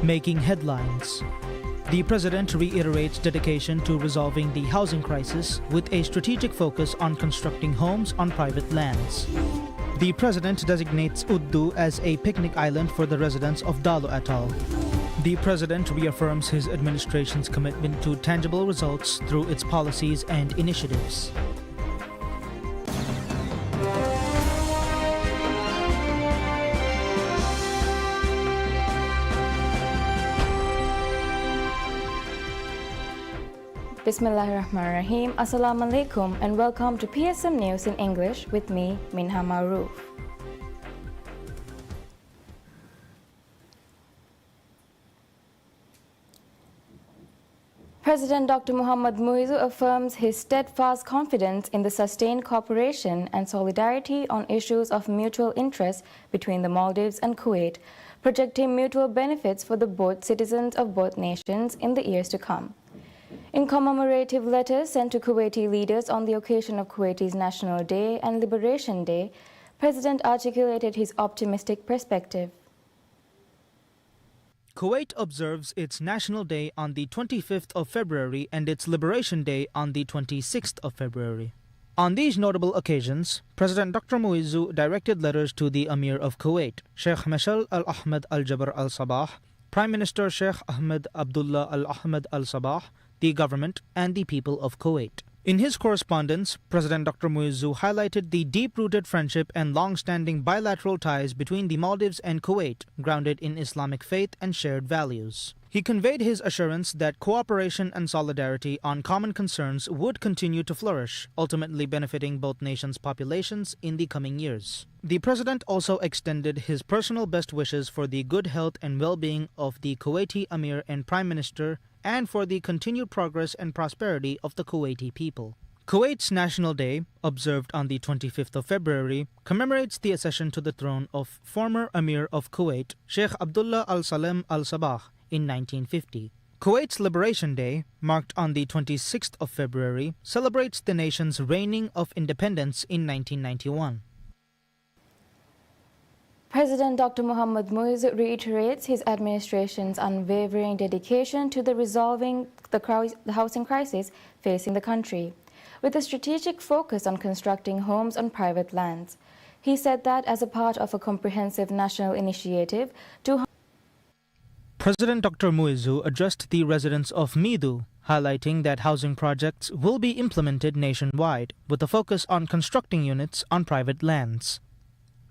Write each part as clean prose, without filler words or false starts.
Making headlines. The President reiterates dedication to resolving the housing crisis with a strategic focus on constructing homes on private lands. The President designates Uddu as a picnic island for the residents of Dalu Atoll. The President reaffirms his administration's commitment to tangible results through its policies and initiatives. Bismillahirrahmanirrahim. Assalamu alaikum and welcome to PSM News in English with me, Minha Maroof. President Dr. Mohammad Muizzu affirms his steadfast confidence in the sustained cooperation and solidarity on issues of mutual interest between the Maldives and Kuwait, projecting mutual benefits for the both citizens of both nations in the years to come. In commemorative letters sent to Kuwaiti leaders on the occasion of Kuwaiti's National Day and Liberation Day, President articulated his optimistic perspective. Kuwait observes its National Day on the 25th of February and its Liberation Day on the 26th of February. On these notable occasions, President Dr. Muizzu directed letters to the Emir of Kuwait, Sheikh Mashal Al-Ahmed Al-Jaber Al-Sabah, Prime Minister Sheikh Ahmed Abdullah Al-Ahmed Al-Sabah, the government, and the people of Kuwait. In his correspondence, President Dr. Muizzu highlighted the deep-rooted friendship and long-standing bilateral ties between the Maldives and Kuwait, grounded in Islamic faith and shared values. He conveyed his assurance that cooperation and solidarity on common concerns would continue to flourish, ultimately benefiting both nations' populations in the coming years. The President also extended his personal best wishes for the good health and well-being of the Kuwaiti Emir and Prime Minister and for the continued progress and prosperity of the Kuwaiti people. Kuwait's National Day, observed on the 25th of February, commemorates the accession to the throne of former Emir of Kuwait, Sheikh Abdullah Al-Salem Al-Sabah, in 1950. Kuwait's Liberation Day, marked on the 26th of February, celebrates the nation's reigning of independence in 1991. President Dr. Mohammad Muizzu reiterates his administration's unwavering dedication to the resolving the housing crisis facing the country, with a strategic focus on constructing homes on private lands. He said that as a part of a comprehensive national initiative to President Dr. Muizzu addressed the residents of Midu, highlighting that housing projects will be implemented nationwide with a focus on constructing units on private lands.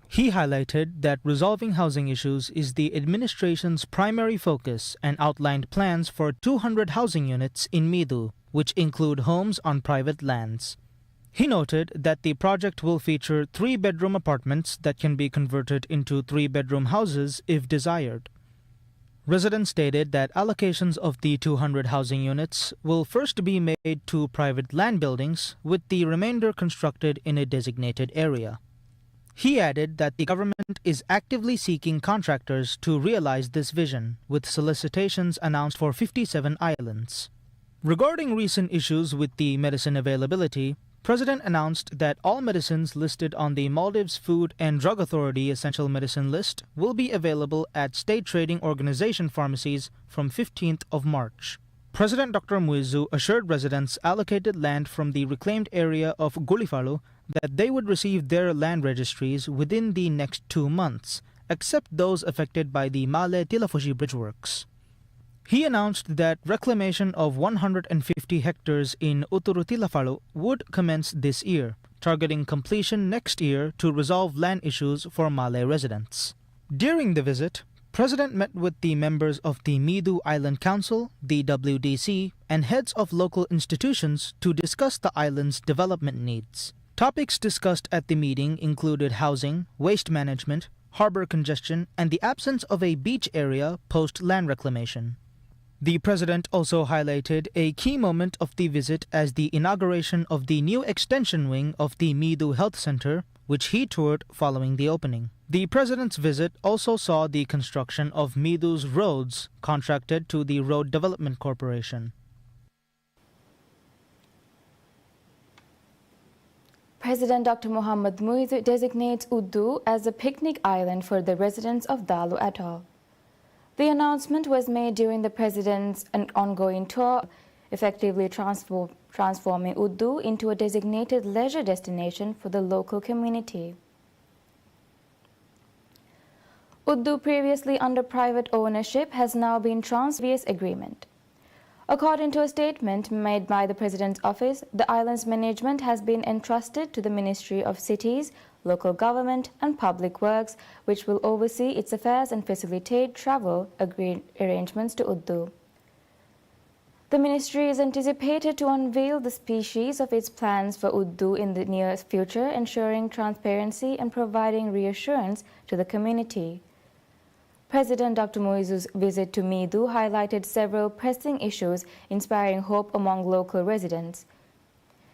He highlighted that resolving housing issues is the administration's primary focus and outlined plans for 200 housing units in Midu, which include homes on private lands. He noted that the project will feature 3-bedroom apartments that can be converted into 3-bedroom houses if desired. Residents stated that allocations of the 200 housing units will first be made to private land buildings, with the remainder constructed in a designated area. He added that the government is actively seeking contractors to realize this vision, with solicitations announced for 57 islands. Regarding recent issues with the medicine availability, President announced that all medicines listed on the Maldives Food and Drug Authority Essential Medicine List will be available at State Trading Organization pharmacies from 15th of March. President Dr. Muizzu assured residents allocated land from the reclaimed area of Gulifalu that they would receive their land registries within the next 2 months, except those affected by the Male Tilafushi Bridge works. He announced that reclamation of 150 hectares in Uturu Tilafalu would commence this year, targeting completion next year to resolve land issues for Malay residents. During the visit, President met with the members of the Midu Island Council, the WDC, and heads of local institutions to discuss the island's development needs. Topics discussed at the meeting included housing, waste management, harbor congestion, and the absence of a beach area post-land reclamation. The President also highlighted a key moment of the visit as the inauguration of the new extension wing of the Midu Health Center, which he toured following the opening. The President's visit also saw the construction of Midu's roads contracted to the Road Development Corporation. President Dr. Mohammad Muizzu designates Uddu as a picnic island for the residents of Dalu Atoll. The announcement was made during the president's ongoing tour, effectively transforming Uddu into a designated leisure destination for the local community. Uddu, previously under private ownership, has now been transferred to agreement. According to a statement made by the President's office, the island's management has been entrusted to the Ministry of Cities, Local Government and Public Works, which will oversee its affairs and facilitate travel arrangements to Uddu. The ministry is anticipated to unveil the species of its plans for Uddu in the near future, ensuring transparency and providing reassurance to the community. President Dr. Muizu's visit to Meedu highlighted several pressing issues, inspiring hope among local residents.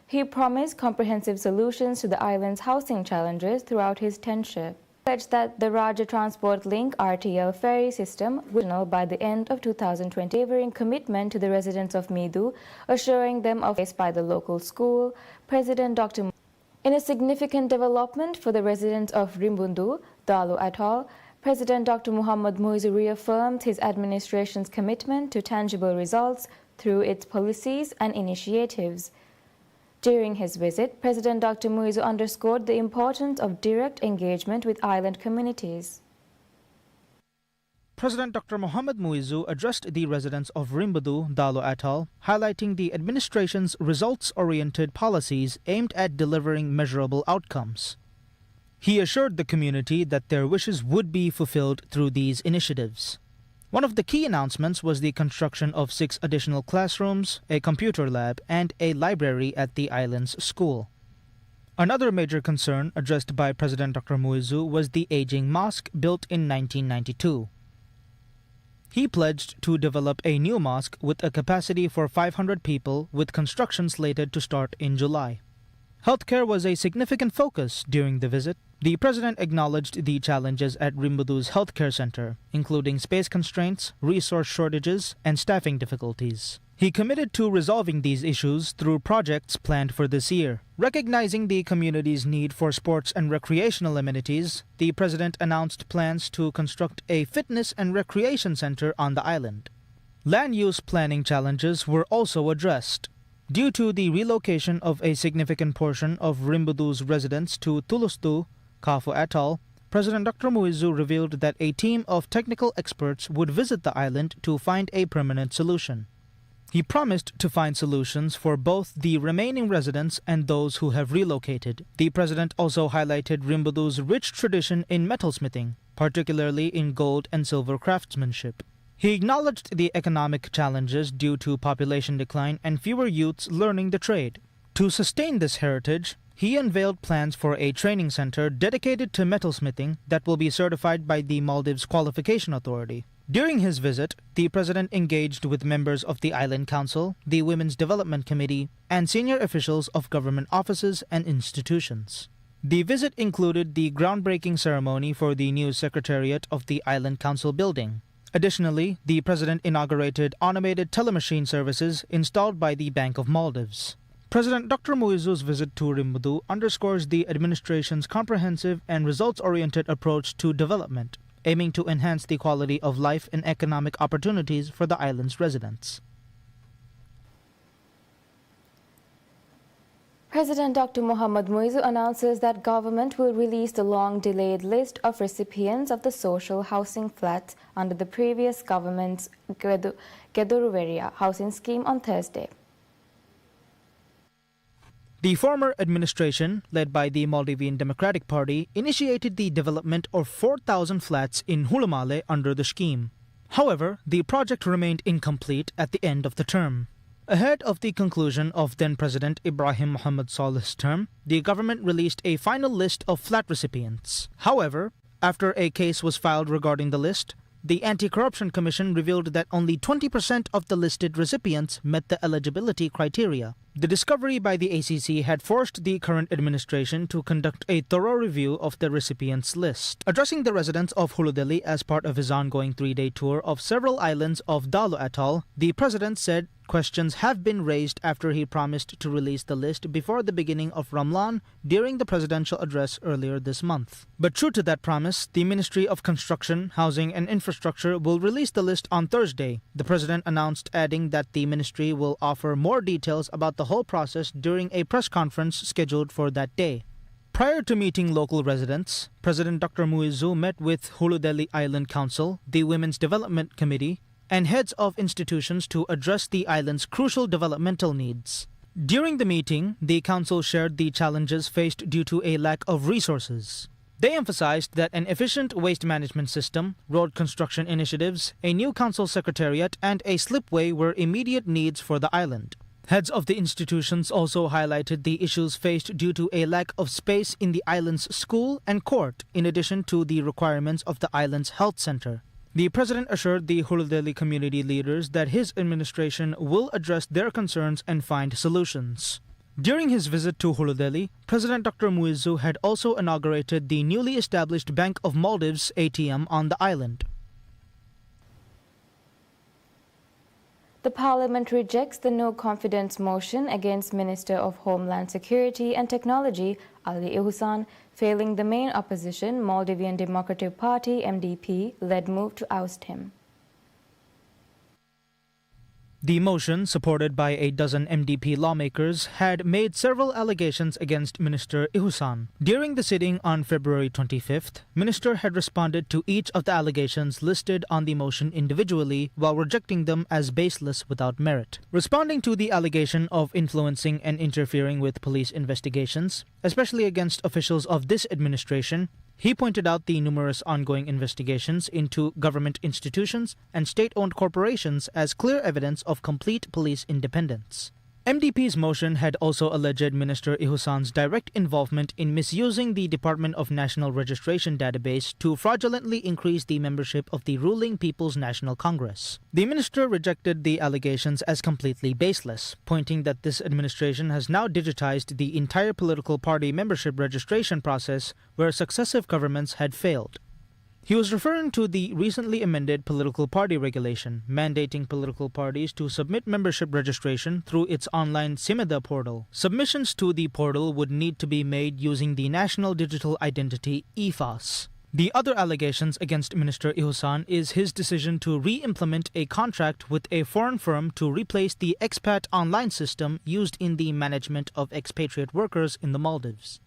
He promised comprehensive solutions to the island's housing challenges throughout his tenure. He pledged that the Raja Transport Link RTL ferry system will be by the end of 2020, delivering commitment to the residents of Meedu, assuring them of space by the local school. President Dr. In a significant development for the residents of Rimbundu, Dalu Atoll, President Dr. Muhammad Muizu reaffirmed his administration's commitment to tangible results through its policies and initiatives. During his visit, President Dr. Muizu underscored the importance of direct engagement with island communities. President Dr. Muhammad Muizu addressed the residents of Rimbundu, Dalu Atoll, highlighting the administration's results-oriented policies aimed at delivering measurable outcomes. He assured the community that their wishes would be fulfilled through these initiatives. One of the key announcements was the construction of 6 additional classrooms, a computer lab, and a library at the island's school. Another major concern addressed by President Dr. Muizu was the aging mosque built in 1992. He pledged to develop a new mosque with a capacity for 500 people, with construction slated to start in July. Healthcare was a significant focus during the visit. The President acknowledged the challenges at Rimbundu's healthcare center, including space constraints, resource shortages, and staffing difficulties. He committed to resolving these issues through projects planned for this year. Recognizing the community's need for sports and recreational amenities, the President announced plans to construct a fitness and recreation center on the island. Land use planning challenges were also addressed. Due to the relocation of a significant portion of Rimbundu's residents to Tulustu, Kafu Atoll, President Dr. Muizu revealed that a team of technical experts would visit the island to find a permanent solution. He promised to find solutions for both the remaining residents and those who have relocated. The President also highlighted Rimbundu's rich tradition in metalsmithing, particularly in gold and silver craftsmanship. He acknowledged the economic challenges due to population decline and fewer youths learning the trade. To sustain this heritage, he unveiled plans for a training center dedicated to metalsmithing that will be certified by the Maldives Qualification Authority. During his visit, the President engaged with members of the Island Council, the Women's Development Committee, and senior officials of government offices and institutions. The visit included the groundbreaking ceremony for the new Secretariat of the Island Council building. Additionally, the President inaugurated automated telemachine services installed by the Bank of Maldives. President Dr. Muizu's visit to Rimbundu underscores the administration's comprehensive and results-oriented approach to development, aiming to enhance the quality of life and economic opportunities for the island's residents. President Dr. Muhammad Muizu announces that government will release the long-delayed list of recipients of the social housing flats under the previous government's Geduruveria housing scheme on Thursday. The former administration, led by the Maldivian Democratic Party, initiated the development of 4,000 flats in Hulumale under the scheme. However, the project remained incomplete at the end of the term. Ahead of the conclusion of then-President Ibrahim Mohamed Saleh's term, the government released a final list of flat recipients. However, after a case was filed regarding the list, the Anti-Corruption Commission revealed that only 20% of the listed recipients met the eligibility criteria. The discovery by the ACC had forced the current administration to conduct a thorough review of the recipients list. Addressing the residents of Hulu Deli as part of his ongoing 3-day tour of several islands of Dalu Atoll, the president said questions have been raised after he promised to release the list before the beginning of Ramlan during the presidential address earlier this month. But true to that promise, the Ministry of Construction, Housing and Infrastructure will release the list on Thursday, the president announced, adding that the ministry will offer more details about the whole process during a press conference scheduled for that day. Prior to meeting local residents, President Dr. Muizzu met with Hulu Deli Island Council, the Women's Development Committee, and heads of institutions to address the island's crucial developmental needs. During the meeting, the council shared the challenges faced due to a lack of resources. They emphasized that an efficient waste management system, road construction initiatives, a new council secretariat, and a slipway were immediate needs for the island. Heads of the institutions also highlighted the issues faced due to a lack of space in the island's school and court, in addition to the requirements of the island's health center. The president assured the Hulu Deli community leaders that his administration will address their concerns and find solutions. During his visit to Hulu Deli, President Dr. Muizzu had also inaugurated the newly established Bank of Maldives ATM on the island. The Parliament rejects the no-confidence motion against Minister of Homeland Security and Technology Ali Ihsan, failing the main opposition Maldivian Democratic Party MDP-led move to oust him. The motion, supported by a dozen MDP lawmakers, had made several allegations against Minister Ihsan. During the sitting on February 25th, Minister had responded to each of the allegations listed on the motion individually while rejecting them as baseless without merit. Responding to the allegation of influencing and interfering with police investigations, especially against officials of this administration, he pointed out the numerous ongoing investigations into government institutions and state-owned corporations as clear evidence of complete police independence. MDP's motion had also alleged Minister Ihsan's direct involvement in misusing the Department of National Registration database to fraudulently increase the membership of the ruling People's National Congress. The minister rejected the allegations as completely baseless, pointing that this administration has now digitized the entire political party membership registration process where successive governments had failed. He was referring to the recently amended political party regulation, mandating political parties to submit membership registration through its online Simida portal. Submissions to the portal would need to be made using the National Digital Identity (EFAS). The other allegations against Minister Ihsan is his decision to re-implement a contract with a foreign firm to replace the expat online system used in the management of expatriate workers in the Maldives.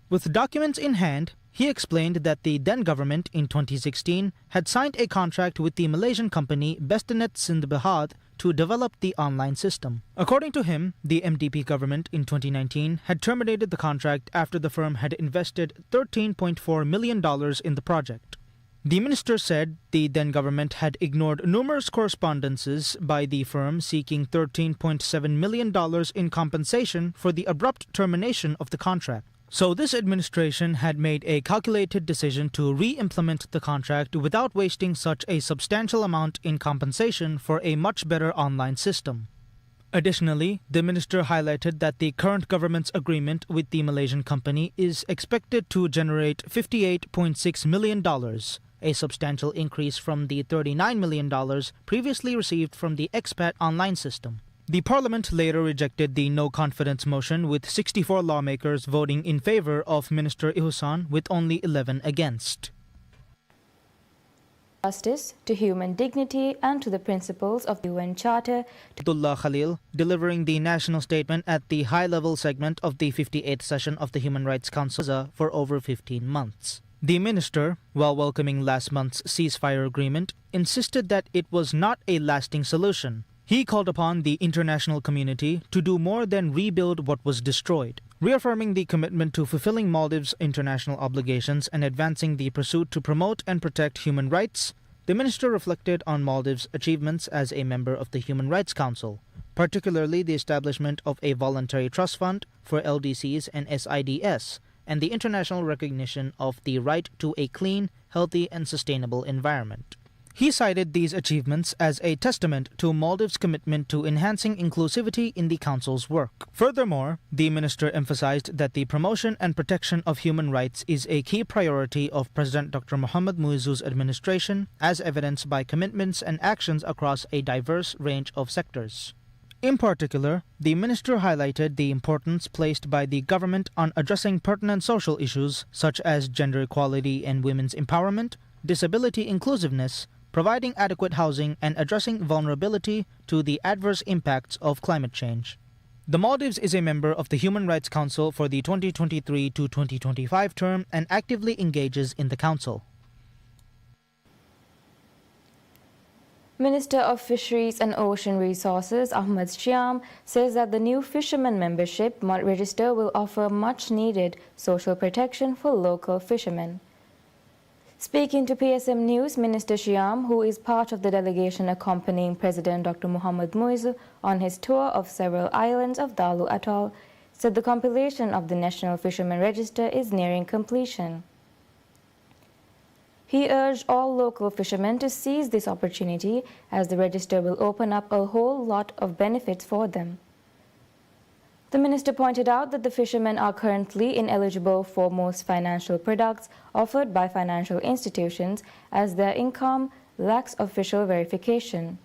With documents in hand, he explained that the then government in 2016 had signed a contract with the Malaysian company Bestanet Sind Berhad to develop the online system. According to him, the MDP government in 2019 had terminated the contract after the firm had invested $13.4 million in the project. The minister said the then government had ignored numerous correspondences by the firm seeking $13.7 million in compensation for the abrupt termination of the contract. So this administration had made a calculated decision to re-implement the contract without wasting such a substantial amount in compensation for a much better online system. Additionally, the minister highlighted that the current government's agreement with the Malaysian company is expected to generate $58.6 million, a substantial increase from the $39 million previously received from the expat online system. The parliament later rejected the no-confidence motion with 64 lawmakers voting in favor of Minister Ihsan with only 11 against. Justice, to human dignity and to the principles of the UN Charter. Abdullah Khalil, delivering the national statement at the high-level segment of the 58th session of the Human Rights Council for over 15 months. The minister, while welcoming last month's ceasefire agreement, insisted that it was not a lasting solution. He called upon the international community to do more than rebuild what was destroyed, reaffirming the commitment to fulfilling Maldives' international obligations and advancing the pursuit to promote and protect human rights. The minister reflected on Maldives' achievements as a member of the Human Rights Council, particularly the establishment of a voluntary trust fund for LDCs and SIDS, and the international recognition of the right to a clean, healthy, and sustainable environment. He cited these achievements as a testament to Maldives' commitment to enhancing inclusivity in the Council's work. Furthermore, the minister emphasized that the promotion and protection of human rights is a key priority of President Dr. Mohamed Muizzu's administration, as evidenced by commitments and actions across a diverse range of sectors. In particular, the minister highlighted the importance placed by the government on addressing pertinent social issues such as gender equality and women's empowerment, disability inclusiveness, providing adequate housing, and addressing vulnerability to the adverse impacts of climate change. The Maldives is a member of the Human Rights Council for the 2023 to 2025 term and actively engages in the council. Minister of Fisheries and Ocean Resources Ahmed Shyam says that the new fishermen membership register will offer much-needed social protection for local fishermen. Speaking to PSM News, Minister Shyam, who is part of the delegation accompanying President Dr. Mohamed Muizzu on his tour of several islands of Dalu Atoll, said the compilation of the National Fishermen Register is nearing completion. He urged all local fishermen to seize this opportunity as the register will open up a whole lot of benefits for them. The minister pointed out that the fishermen are currently ineligible for most financial products offered by financial institutions as their income lacks official verification.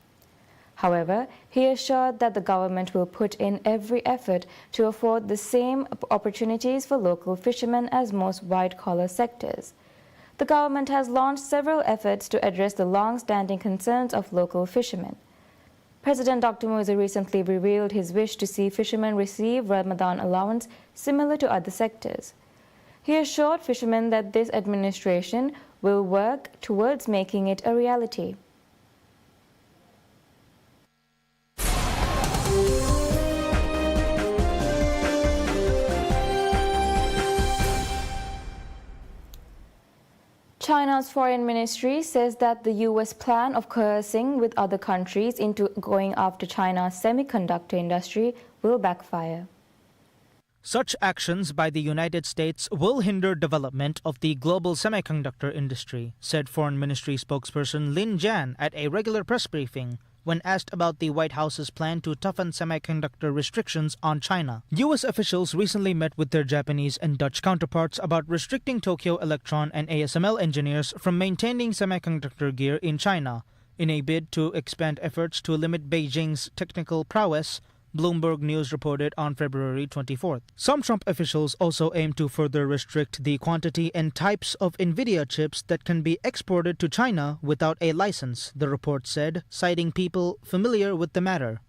However, he assured that the government will put in every effort to afford the same opportunities for local fishermen as most white-collar sectors. The government has launched several efforts to address the long-standing concerns of local fishermen. President Dr. Muizzu recently revealed his wish to see fishermen receive Ramadan allowance similar to other sectors. He assured fishermen that this administration will work towards making it a reality. China's foreign ministry says that the U.S. plan of coercing with other countries into going after China's semiconductor industry will backfire. Such actions by the United States will hinder development of the global semiconductor industry, said Foreign Ministry spokesperson Lin Jian at a regular press briefing when asked about the White House's plan to toughen semiconductor restrictions on China. U.S. officials recently met with their Japanese and Dutch counterparts about restricting Tokyo Electron and ASML engineers from maintaining semiconductor gear in China, in a bid to expand efforts to limit Beijing's technical prowess, Bloomberg News reported on February 24th. Some Trump officials also aim to further restrict the quantity and types of NVIDIA chips that can be exported to China without a license, the report said, citing people familiar with the matter.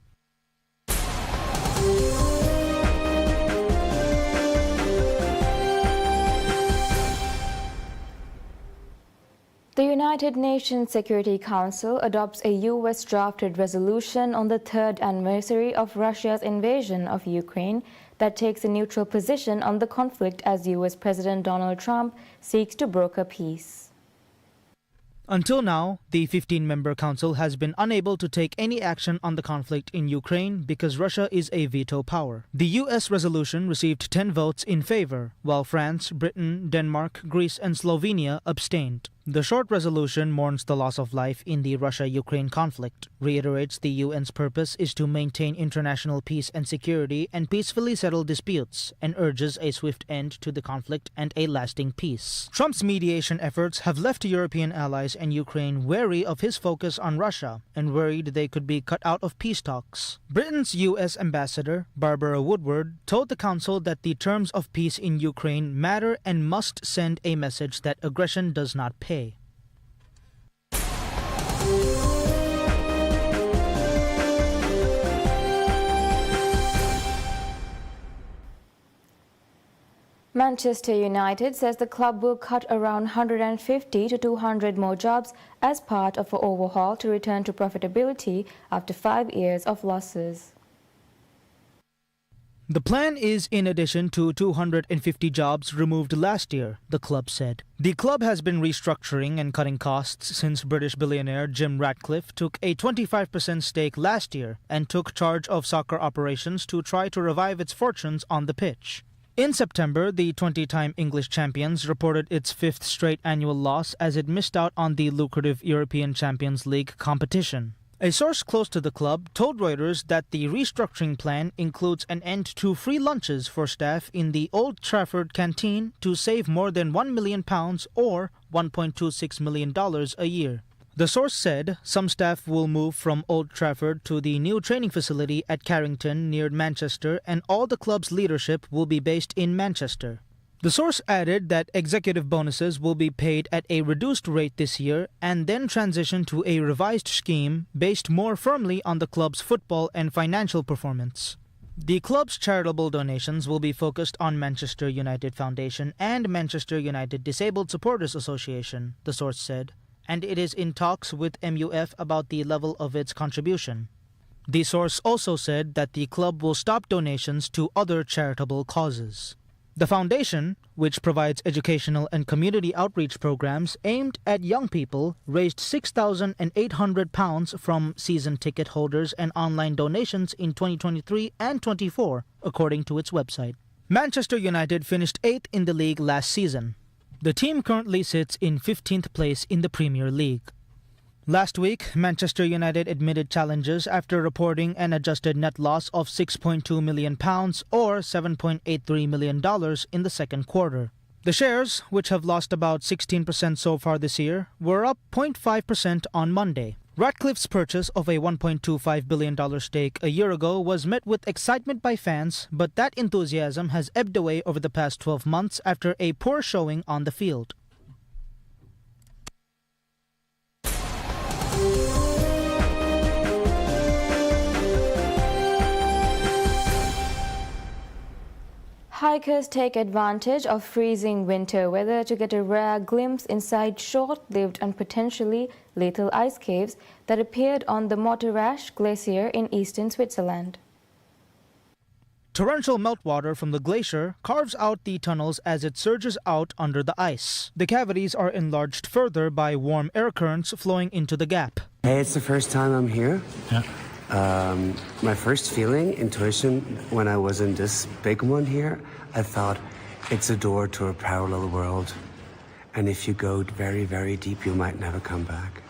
The United Nations Security Council adopts a U.S.-drafted resolution on the third anniversary of Russia's invasion of Ukraine that takes a neutral position on the conflict as U.S. President Donald Trump seeks to broker peace. Until now, the 15-member council has been unable to take any action on the conflict in Ukraine because Russia is a veto power. The U.S. resolution received 10 votes in favor, while France, Britain, Denmark, Greece, and Slovenia abstained. The short resolution mourns the loss of life in the Russia-Ukraine conflict, reiterates the UN's purpose is to maintain international peace and security and peacefully settle disputes, and urges a swift end to the conflict and a lasting peace. Trump's mediation efforts have left European allies and Ukraine wary of his focus on Russia and worried they could be cut out of peace talks. Britain's U.S. ambassador, Barbara Woodward, told the council that the terms of peace in Ukraine matter and must send a message that aggression does not pay. Manchester United says the club will cut around 150 to 200 more jobs as part of an overhaul to return to profitability after 5 years of losses. The plan is in addition to 250 jobs removed last year, the club said. The club has been restructuring and cutting costs since British billionaire Jim Ratcliffe took a 25% stake last year and took charge of soccer operations to try to revive its fortunes on the pitch. In September, the 20-time English champions reported its fifth straight annual loss as it missed out on the lucrative European Champions League competition. A source close to the club told Reuters that the restructuring plan includes an end to free lunches for staff in the Old Trafford canteen to save more than £1 million or $1.26 million a year. The source said some staff will move from Old Trafford to the new training facility at Carrington near Manchester, and all the club's leadership will be based in Manchester. The source added that executive bonuses will be paid at a reduced rate this year and then transition to a revised scheme based more firmly on the club's football and financial performance. The club's charitable donations will be focused on Manchester United Foundation and Manchester United Disabled Supporters Association, the source said, and it is in talks with MUF about the level of its contribution. The source also said that the club will stop donations to other charitable causes. The foundation, which provides educational and community outreach programs aimed at young people, raised £6,800 from season ticket holders and online donations in 2023 and 24, according to its website. Manchester United finished 8th in the league last season. The team currently sits in 15th place in the Premier League. Last week, Manchester United admitted challenges after reporting an adjusted net loss of £6.2 million or $7.83 million in the second quarter. The shares, which have lost about 16% so far this year, were up 0.5% on Monday. Ratcliffe's purchase of a $1.25 billion stake a year ago was met with excitement by fans, but that enthusiasm has ebbed away over the past 12 months after a poor showing on the field. Hikers take advantage of freezing winter weather to get a rare glimpse inside short-lived and potentially lethal ice caves that appeared on the Morterasch Glacier in eastern Switzerland. Torrential meltwater from the glacier carves out the tunnels as it surges out under the ice. The cavities are enlarged further by warm air currents flowing into the gap. Hey, it's the first time I'm here. Yeah. My first feeling, intuition, when I was in this big one here, I thought it's a door to a parallel world. And if you go very, very deep, you might never come back.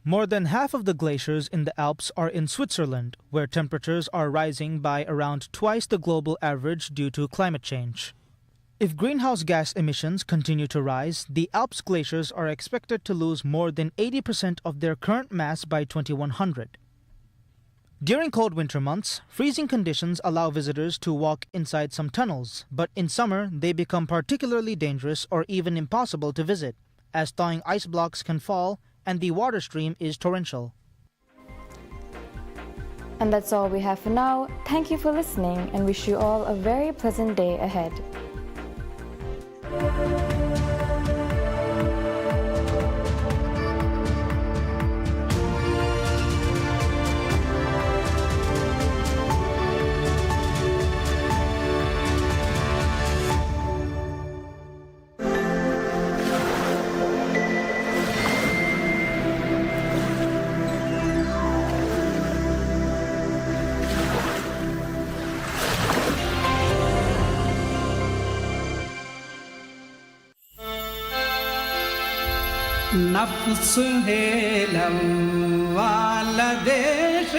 More than half of the glaciers in the Alps are in Switzerland, where temperatures are rising by around twice the global average due to climate change. If greenhouse gas emissions continue to rise, the Alps glaciers are expected to lose more than 80% of their current mass by 2100. During cold winter months, freezing conditions allow visitors to walk inside some tunnels, but in summer they become particularly dangerous or even impossible to visit, as thawing ice blocks can fall and the water stream is torrential. And that's all we have for now. Thank you for listening and wish you all a very pleasant day ahead. नफ्स है लवाला देश